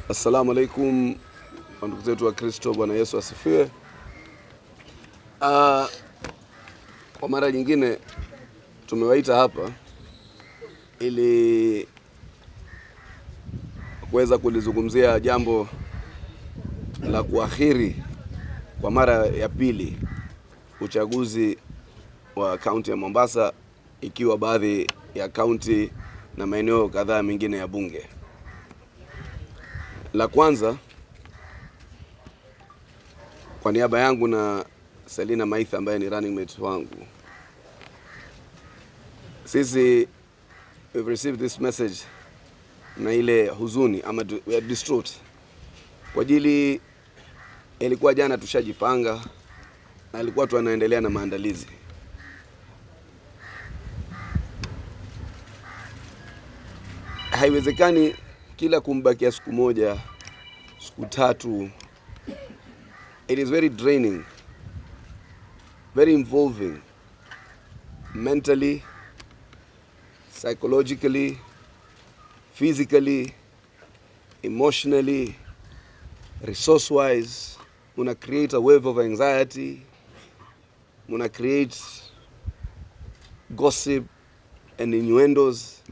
Assalamu alaikum ndugu zetu wa Kristo, Bwana Yesu asifiwe. Kwa mara nyingine tumewaita hapa ili kuweza kulizungumzia jambo la kuakhiri kwa mara ya pili uchaguzi wa kaunti ya Mombasa, ikiwa baadhi ya kaunti na maeneo kadhaa mengine ya bunge. La kwanza, kwa niaba yangu na Selina Maitha ambaye ni running mate wangu, sisi we've received this message na ile huzuni ama we are distraught kwa ajili ilikuwa jana tushajipanga na ilikuwa tunaendelea na maandalizi. Haiwezekani kila kumbakia siku moja, siku tatu. It is very draining, very involving, mentally, psychologically, physically, emotionally, resource-wise. Muna create a wave of anxiety, muna create gossip and innuendos.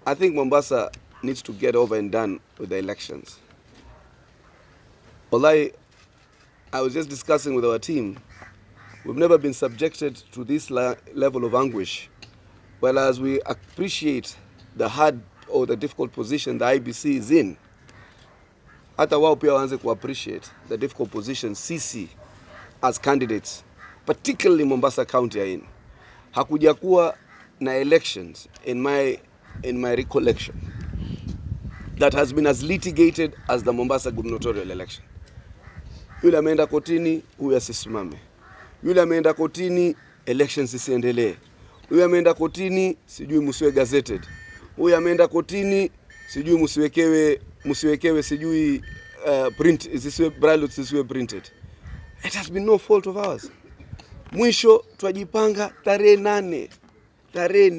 I think Mombasa needs to get over and done with the elections. Although I was just discussing with our team, we've never been subjected to this level of anguish. Well, as we appreciate the hard or the difficult position the IEBC is in, hata wao pia waanze ku appreciate the difficult position sisi as candidates, particularly Mombasa County are in. Hakuja kuwa na elections in my recollection that has been as litigated as the Mombasa gubernatorial election. Yule ameenda kotini, huyu asisimame. Yule ameenda kotini, elections isiendelee. Huyu ameenda kotini, sijui msiwe gazetted. Huyu ameenda kotini, sijui msiwekewe sijui print, zisiwe ballots zisiwe printed. It has been no fault of ours. Mwisho twajipanga tarehe 8. Tarehe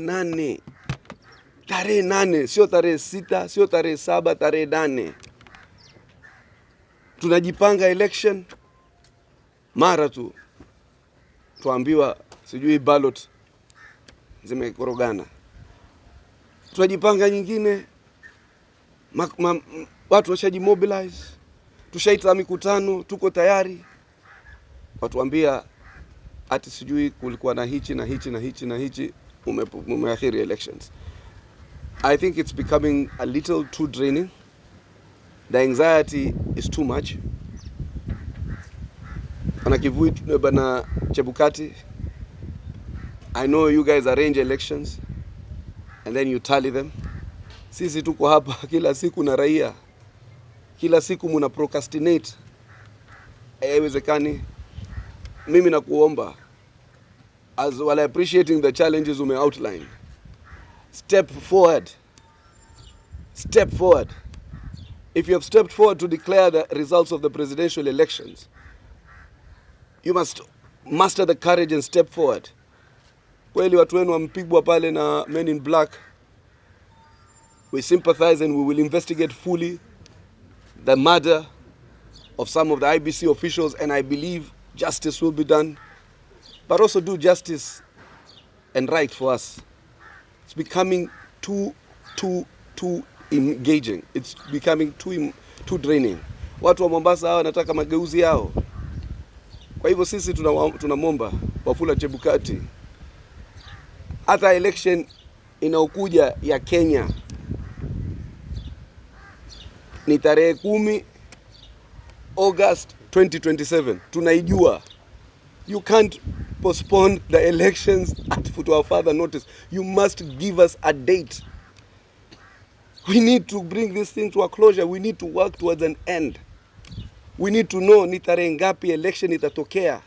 8, sio tarehe 6, sio tarehe 7, tarehe 8. Tunajipanga election, mara tu tuambiwa sijui ballot zimekorogana. Tunajipanga nyingine, watu washajimobilize, tushaita mikutano, tuko tayari. Watuambia ati sijui kulikuwa na hichi na hichi na hichi na hichi, umeakhiri elections. I think it's becoming a little too draining. The anxiety is too much. Anakivui bana Chebukati, I know you guys arrange elections and then you tally them. Sisi tuko hapa kila siku na raia. Kila siku muna procrastinate. Haiwezekani. Mimi nakuomba, as while appreciating the challenges ume outline, step forward. Step forward. If you have stepped forward to declare the results of the presidential elections, you must muster the courage and step forward. Kweli watu wenu wampigwa pale na men in black. We sympathize and we will investigate fully the murder of some of the IEBC officials, and I believe justice will be done. But also do justice and right for us. It's becoming too engaging. It's becoming too draining. Watu wa Mombasa hawa wanataka mageuzi yao. Kwa hivyo sisi tunamomba Wafula Chebukati, hata election inaokuja ya Kenya ni tarehe 10 August 2027. Tunaijua. You can't postpone the elections to our further notice. You must give us a date. We need to bring this thing to a closure. We need to work towards an end. We need to know ni tarehe ngapi election itatokea.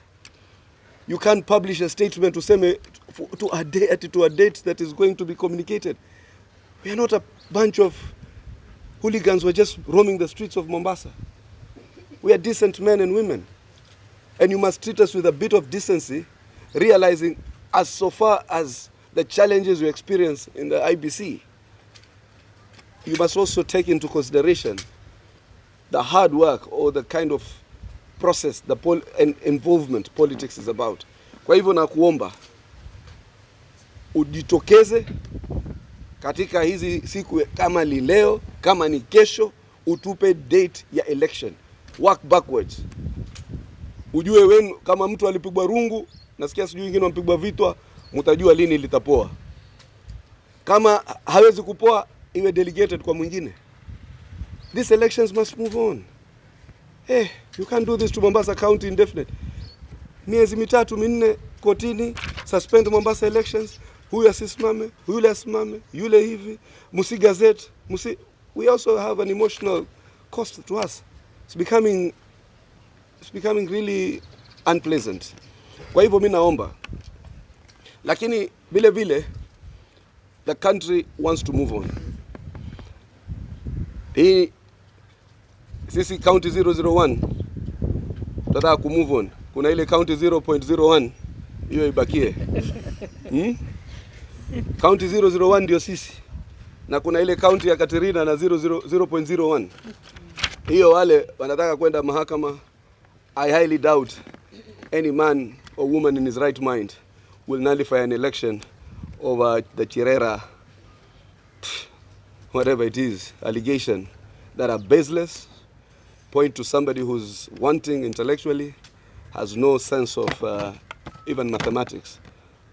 You can't publish a statement to say to a date that is going to be communicated. We are not a bunch of hooligans who are just roaming the streets of Mombasa. We are decent men and women. And you must treat us with a bit of decency, realizing as so far as the challenges we experience in the IEBC, you must also take into consideration the hard work or the kind of process and involvement politics is about. Kwa hivyo nakuomba ujitokeze katika hizi siku, kama ni leo, kama ni kesho, utupe date ya election. Work backwards. Ujue wenu kama mtu alipigwa rungu, nasikia sijui wengine wampigwa vitwa, mtajua lini litapoa. Kama hawezi kupoa, iwe delegated kwa mwingine. These elections must move on. Hey, you can't do this to Mombasa County indefinite. Miezi mitatu minne kotini, suspend Mombasa elections, huyu asisimame, yule asimame, yule hivi, musi gazette, we also have an emotional cost to us. It's becoming really unpleasant. Kwa hivyo mimi naomba, lakini vile vile the country wants to move on. Hii sisi county 001 tunataka ku move on. Kuna ile county 0.01 hiyo ibakie. County 001 ndio sisi. Na kuna ile county ya Katerina na 0.01. Hiyo wale wanataka kwenda mahakama. I highly doubt any man or woman in his right mind will nullify an election over the Chirera, whatever it is, allegation that are baseless, point to somebody who's wanting intellectually, has no sense of even mathematics,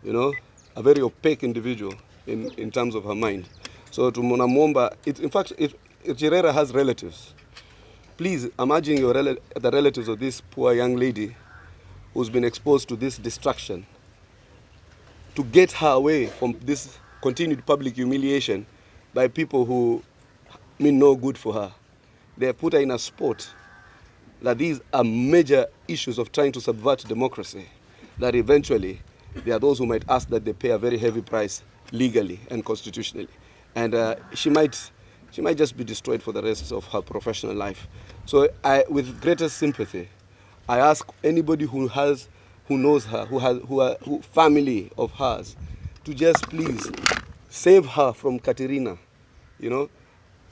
you know, a very opaque individual in terms of her mind. So to Monamwomba, in fact, if Chirera has relatives, please imagine the relatives of this poor young lady who's been exposed to this destruction, to get her away from this continued public humiliation by people who mean no good for her. They have put her in a spot that these are major issues of trying to subvert democracy, that eventually there are those who might ask that they pay a very heavy price legally and constitutionally. And she might just be destroyed for the rest of her professional life. So with greatest sympathy, I ask anybody who knows her, who family of hers, to just please save her from Katerina. You know,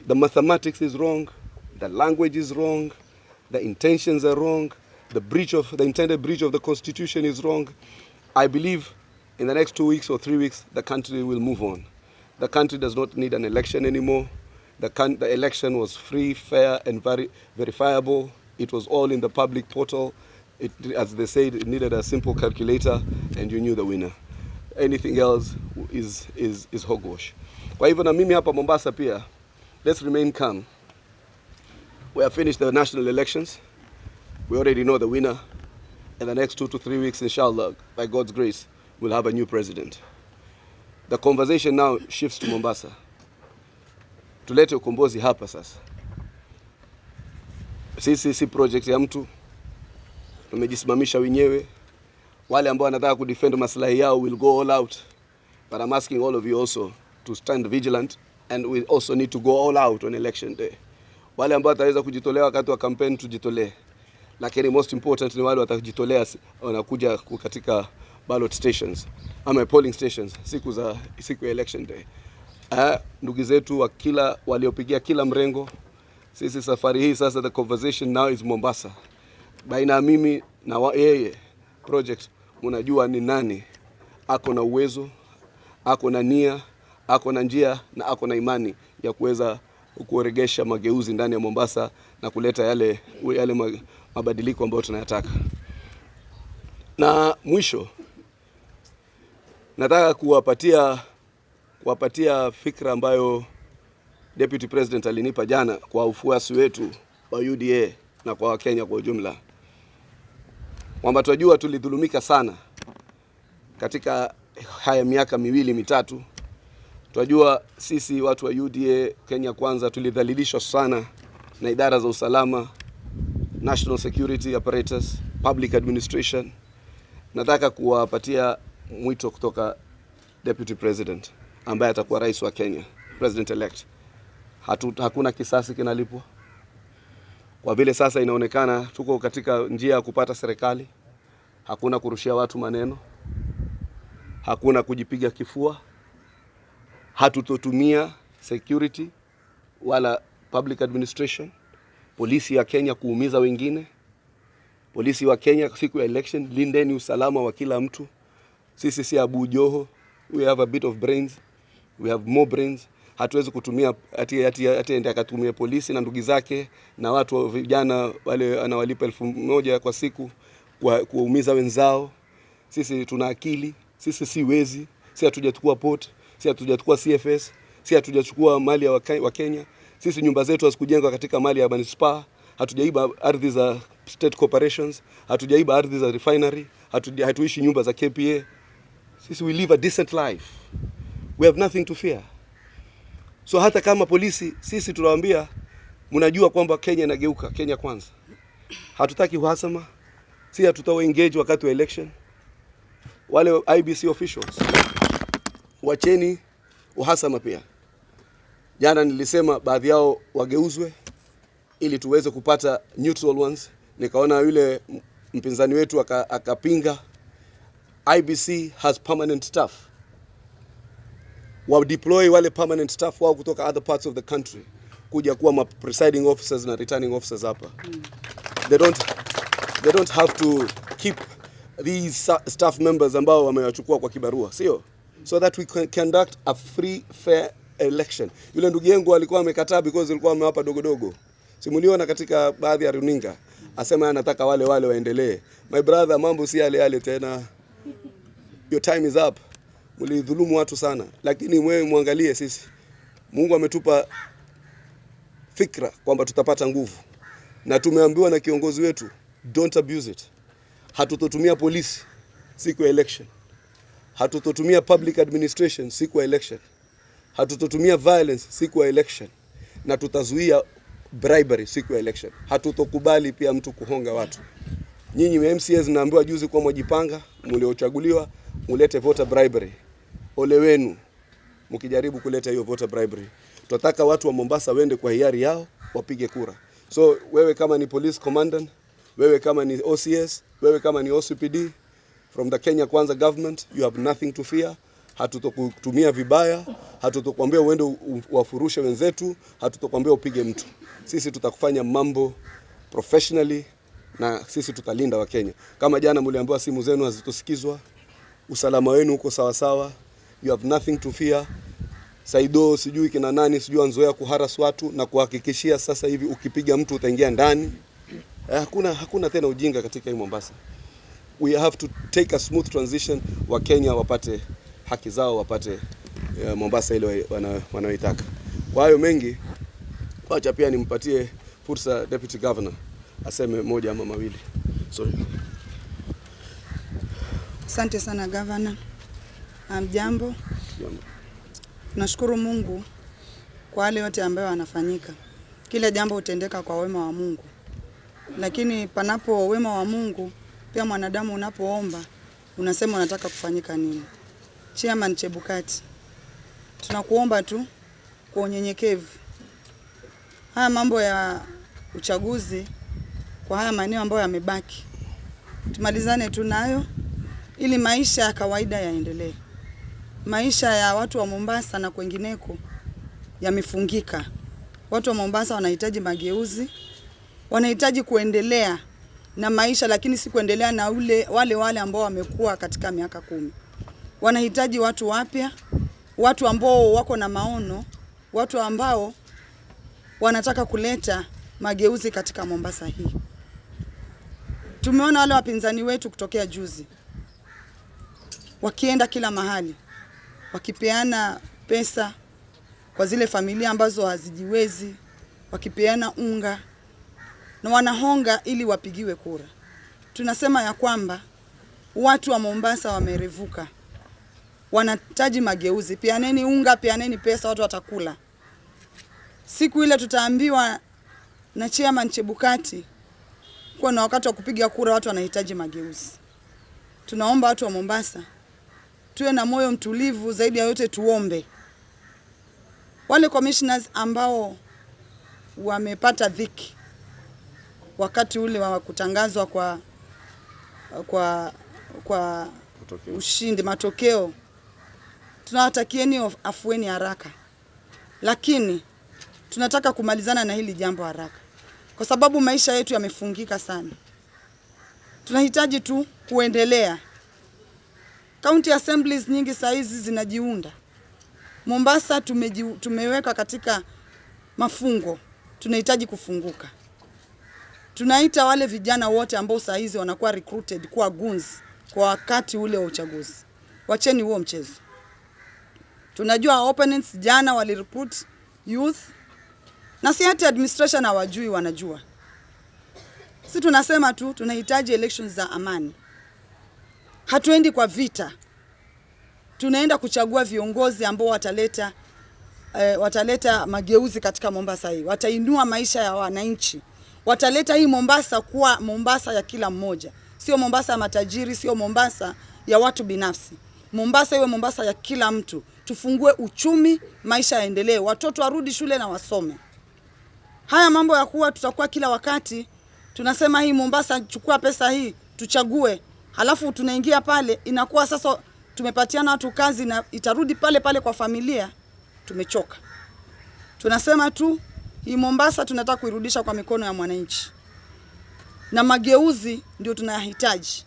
the mathematics is wrong, the language is wrong, the intentions are wrong, the intended breach of the Constitution is wrong. I believe in the next 2 weeks or 3 weeks, the country will move on. The country does not need an election anymore. The election was free, fair, and verifiable. It was all in the public portal. As they said, it needed a simple calculator, and you knew the winner. Anything else is hogwash. Kwa hivyo na mimi hapa Mombasa pia, let's remain calm. We have finished the national elections. We already know the winner. In the next 2 to 3 weeks, inshallah, by God's grace, we'll have a new president. The conversation now shifts to Mombasa. Tulete ukombozi hapa sasa. Sisi si project ya mtu. Tumejisimamisha wenyewe. Wale ambao wanataka kudefend maslahi yao will go all out. But I'm asking all of you also to stand vigilant, and we also need to go all out on election day. Wale ambao wataweza kujitolea wakati wa campaign tujitolee. Lakini most important ni wale watajitolea wanakuja katika ballot stations ama polling stations siku ya election day. Ndugu zetu waliopigia kila mrengo, sisi safari hii sasa the conversation now is Mombasa. Baina mimi na yeye project, mnajua ni nani ako na uwezo, ako na nia, ako na njia na ako na imani ya kuweza kuregesha mageuzi ndani ya Mombasa na kuleta yale mabadiliko ambayo tunayataka. Na mwisho nataka kuwapatia fikra ambayo Deputy President alinipa jana kwa ufuasi wetu wa UDA na kwa Wakenya kwa ujumla. Kwamba tunajua tulidhulumika sana katika haya miaka 2-3. Tunajua sisi watu wa UDA Kenya Kwanza tulidhalilishwa sana na idara za usalama, national security apparatus, public administration. Nataka kuwapatia mwito kutoka Deputy President ambaye atakuwa rais wa Kenya, President elect. Hakuna kisasi kinalipwa. Kwa vile sasa inaonekana tuko katika njia ya kupata serikali, hakuna kurushia watu maneno, hakuna kujipiga kifua, hatutotumia security wala public administration. Polisi ya Kenya kuumiza wengine. Polisi wa Kenya siku ya election, lindeni usalama wa kila mtu. Sisi si Abu Joho, we have a bit of brains, we have more brains. Hatuwezi kutumia ati ende akatumia polisi na ndugu zake na watu vijana wale anawalipa 1,000 kwa siku kuumiza wenzao. Sisi tuna akili, sisi si wezi, si hatujachukua port, si hatujachukua CFS, si hatujachukua mali ya wa Kenya. Sisi nyumba zetu hazikujengwa katika mali ya manispaa, hatujaiba ardhi za state corporations, hatujaiba ardhi za refinery, hatuishi nyumba za KPA. Sisi we live a decent life. We have nothing to fear. So hata kama polisi, sisi tunawaambia mnajua kwamba Kenya inageuka, Kenya kwanza. Hatutaki uhasama, si hatutawa engage wakati wa election. Wale IEBC officials, wacheni uhasama pia. Jana nilisema baadhi yao wageuzwe ili tuweze kupata neutral ones. Nikaona yule mpinzani wetu akapinga. IEBC has permanent staff. Wa deploy wale permanent staff wao kutoka other parts of the country kuja kuwa presiding officers na returning officers hapa. They don't have to keep these staff members ambao wamewachukua kwa kibarua, sio? So that we can conduct a free fair election. Yule ndugu yangu alikuwa amekataa because alikuwa amewapa dogodogo. Simuliona katika baadhi ya runinga asema anataka wale waendelee. My brother, mambo si yale tena. Your time is up. Mlidhulumu watu sana, lakini wewe muangalie sisi. Mungu ametupa fikra kwamba tutapata nguvu. Na tumeambiwa na kiongozi wetu, don't abuse it. Hatutotumia polisi siku ya election. Hatutotumia public administration siku ya election. Hatutotumia violence siku ya election. Na tutazuia bribery siku ya election. Hatutokubali pia mtu kuhonga watu. Nyinyi MCAs naambiwa juzi kwa mwajipanga, mliochaguliwa, mulete voter bribery. Ole wenu mkijaribu kuleta hiyo voter bribery. Tunataka watu wa Mombasa wende kwa hiari yao wapige kura. So wewe kama ni police commandant, wewe kama ni OCS, wewe kama ni OCPD, from the Kenya Kwanza government, you have nothing to fear. Hatutokutumia vibaya, hatutokuambia uende wafurushe wenzetu, hatutokuambia upige mtu. Sisi tutakufanya mambo professionally na sisi tutalinda wa Kenya. Kama jana mliambiwa simu zenu hazitosikizwa, usalama wenu uko sawa sawa, you have nothing to fear. Saido sijui kina nani sijui anzoea kuharas watu na kuhakikishia sasa hivi ukipiga mtu utaingia ndani. Hakuna tena ujinga katika hii Mombasa. We have to take a smooth transition, wa Kenya wapate haki zao, wapate Mombasa ile wanaoitaka. Kwa hiyo mengi, wacha pia nimpatie fursa Deputy Governor aseme moja ama mawili. Sorry. Asante sana Governor. Jambo. Nashukuru Mungu kwa wale wote ambao wanafanyika. Kila jambo utendeka kwa wema wa Mungu. Lakini panapo wema wa Mungu, pia mwanadamu unapoomba, unasema unataka kufanyika nini. Chairman Chebukati, tunakuomba tu kwa unyenyekevu. Haya mambo ya uchaguzi kwa haya maeneo ambayo yamebaki, tumalizane tu nayo ili maisha ya kawaida yaendelee. Maisha ya watu wa Mombasa na kwengineko yamefungika. Watu wa Mombasa wanahitaji mageuzi, wanahitaji kuendelea na maisha, lakini si kuendelea na wale ambao wamekuwa katika miaka 10. Wanahitaji watu wapya, watu ambao wako na maono, watu ambao wanataka kuleta mageuzi katika Mombasa hii. Tumeona wale wapinzani wetu kutokea juzi wakienda kila mahali, wakipeana pesa kwa zile familia ambazo hazijiwezi, wakipeana unga na wanahonga ili wapigiwe kura. Tunasema ya kwamba watu wa Mombasa wamerevuka. Wanahitaji mageuzi. Peaneni unga, peaneni pesa, watu watakula. Siku ile tutaambiwa na Chairman Chebukati kwa na wakati wa kupiga kura watu wanahitaji mageuzi. Tunaomba watu wa Mombasa tuwe na moyo mtulivu, zaidi ya yote tuombe. Wale commissioners ambao wamepata dhiki wakati ule wa kutangazwa kwa ushindi, matokeo, tunawatakieni afueni haraka. Lakini tunataka kumalizana na hili jambo haraka, kwa sababu maisha yetu yamefungika sana. Tunahitaji tu kuendelea. County assemblies nyingi saa hizi zinajiunda. Mombasa tumeweka katika mafungo. Tunahitaji kufunguka. Tunaita wale vijana wote ambao saa hizi wanakuwa recruited kuwa goons kwa wakati ule wa uchaguzi. Wacheni huo mchezo. Tunajua opponents jana wali recruit youth. Na si hata administration hawajui, wanajua. Si tunasema tu tunahitaji elections za amani. Hatuendi kwa vita. Tunaenda kuchagua viongozi ambao wataleta mageuzi katika Mombasa hii. Watainua maisha ya wananchi. Wataleta hii Mombasa kuwa Mombasa ya kila mmoja. Sio Mombasa ya matajiri, sio Mombasa ya watu binafsi. Mombasa iwe Mombasa ya kila mtu. Tufungue uchumi, maisha yaendelee. Watoto warudi shule na wasome. Haya mambo ya kuwa tutakuwa kila wakati tunasema hii Mombasa, chukua pesa hii tuchague, halafu tunaingia pale, inakuwa sasa tumepatiana watu kazi na itarudi pale pale kwa familia. Tumechoka. Tunasema tu hii Mombasa tunataka kuirudisha kwa mikono ya mwananchi, na mageuzi ndio tunayahitaji.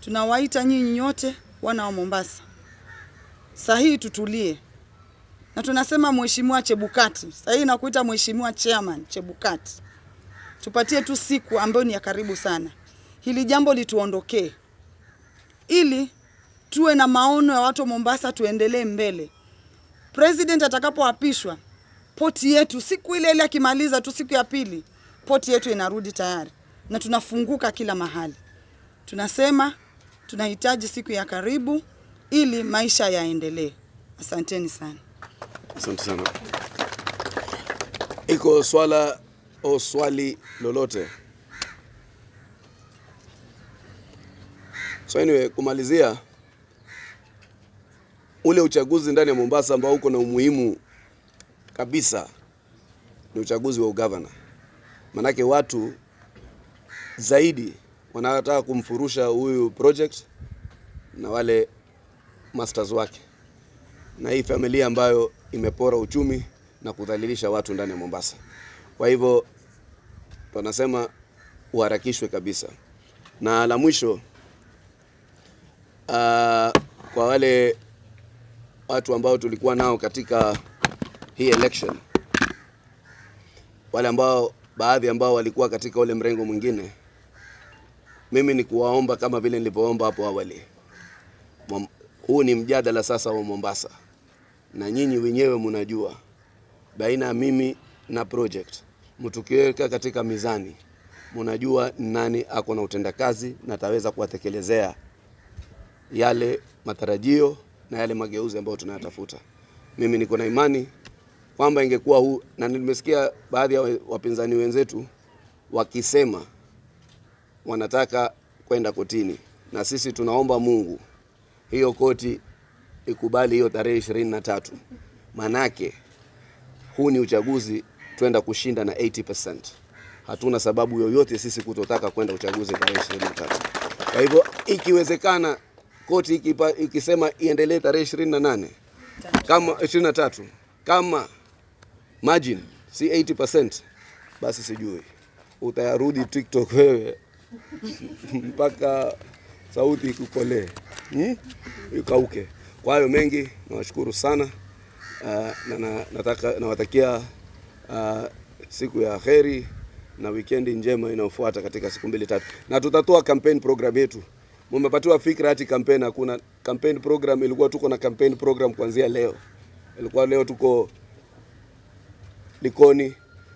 Tunawaita nyinyi nyote wana wa Mombasa, sahihi tutulie. Na tunasema Mheshimiwa Chebukati, sahihi nakuita Mheshimiwa Chairman Chebukati, tupatie tu siku ambayo ni ya karibu sana, hili jambo lituondokee, ili tuwe na maono ya watu wa Mombasa, tuendelee mbele. President atakapoapishwa, poti yetu siku ile akimaliza tu siku ya pili, poti yetu inarudi tayari na tunafunguka kila mahali. Tunasema tunahitaji siku ya karibu ili maisha yaendelee. Asanteni sana. Asante sana. Iko swala au swali lolote? So anyway, kumalizia, ule uchaguzi ndani ya Mombasa ambao uko na umuhimu kabisa ni uchaguzi wa ugavana. Manake watu zaidi wanataka kumfurusha huyu project na wale masters wake, na hii familia ambayo imepora uchumi na kudhalilisha watu ndani ya Mombasa. Kwa hivyo tunasema uharakishwe kabisa. Na la mwisho, kwa wale watu ambao tulikuwa nao katika hii election, wale ambao baadhi ambao walikuwa katika ule mrengo mwingine, mimi ni kuwaomba kama vile nilivyoomba hapo awali. Huu ni mjadala sasa wa Mombasa, na nyinyi wenyewe mnajua baina mimi na project, mtukiweka katika mizani, mnajua nani ako na utendakazi na ataweza kuwatekelezea yale matarajio na yale mageuzi ambayo tunayatafuta. Mimi niko na imani kwamba ingekuwa huu, na nimesikia baadhi ya wapinzani wenzetu wakisema wanataka kwenda kotini, na sisi tunaomba Mungu hiyo koti ikubali hiyo tarehe 23. Manake huu ni uchaguzi twenda kushinda na 80%. Hatuna sababu yoyote sisi kutotaka kwenda uchaguzi tarehe 23. Kwa hivyo ikiwezekana koti ikisema iendelee tarehe 28 kama 23, kama margin si 80%, basi sijui utayarudi TikTok wewe mpaka sauti ikukolee, ikauke. Kwa hiyo mengi nawashukuru sana, na nawatakia siku ya kheri na weekend njema inayofuata katika siku 2-3. Na tutatoa campaign program yetu. Mmepatiwa fikra hati campaign, hakuna campaign program. Ilikuwa tuko na campaign program kuanzia leo. Ilikuwa leo tuko Likoni,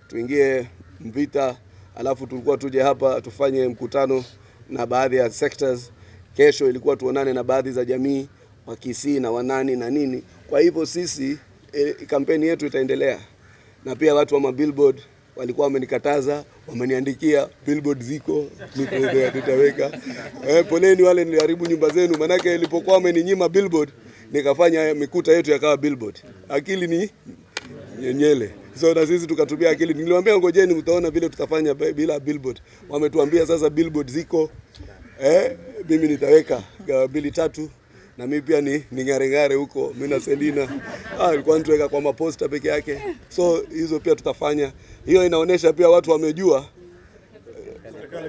tuingie Mvita, alafu tulikuwa tuje hapa tufanye mkutano na baadhi ya sectors. Kesho ilikuwa tuonane na baadhi za jamii wa Kisii na wanani na nini. Kwa hivyo sisi kampeni yetu itaendelea. Na pia watu wa mabillboard walikuwa wamenikataza, wameniandikia billboard ziko tutaweka. Poleni wale niliharibu nyumba zenu, manake ilipokuwa wameninyima billboard nikafanya mikuta yetu yakawa billboard. Akili ni nyenyele. So na sisi tukatumia akili. Niliwaambia ngojeni mtaona vile tutafanya bila billboard. Wametuambia sasa billboard ziko, mimi nitaweka 2-3 na mimi pia ni ngare huko, mimi na Selina alikuwa tuweka kwa maposta peke yake. So hizo pia tutafanya. Hiyo inaonesha pia watu wamejua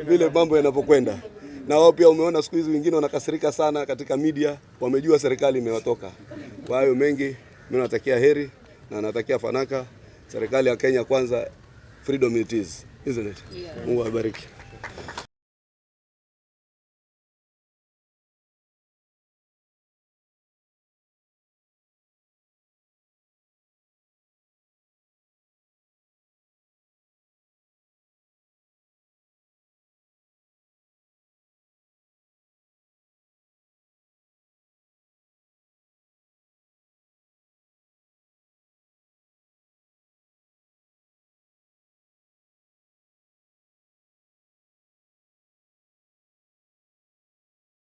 vile mambo yanapokwenda. Na wao pia umeona siku hizi wengine wanakasirika sana katika media, wamejua serikali imewatoka. Kwa hiyo mengi mimi natakia heri na natakia fanaka serikali ya Kenya kwanza, freedom it is, isn't it? Mungu awabariki.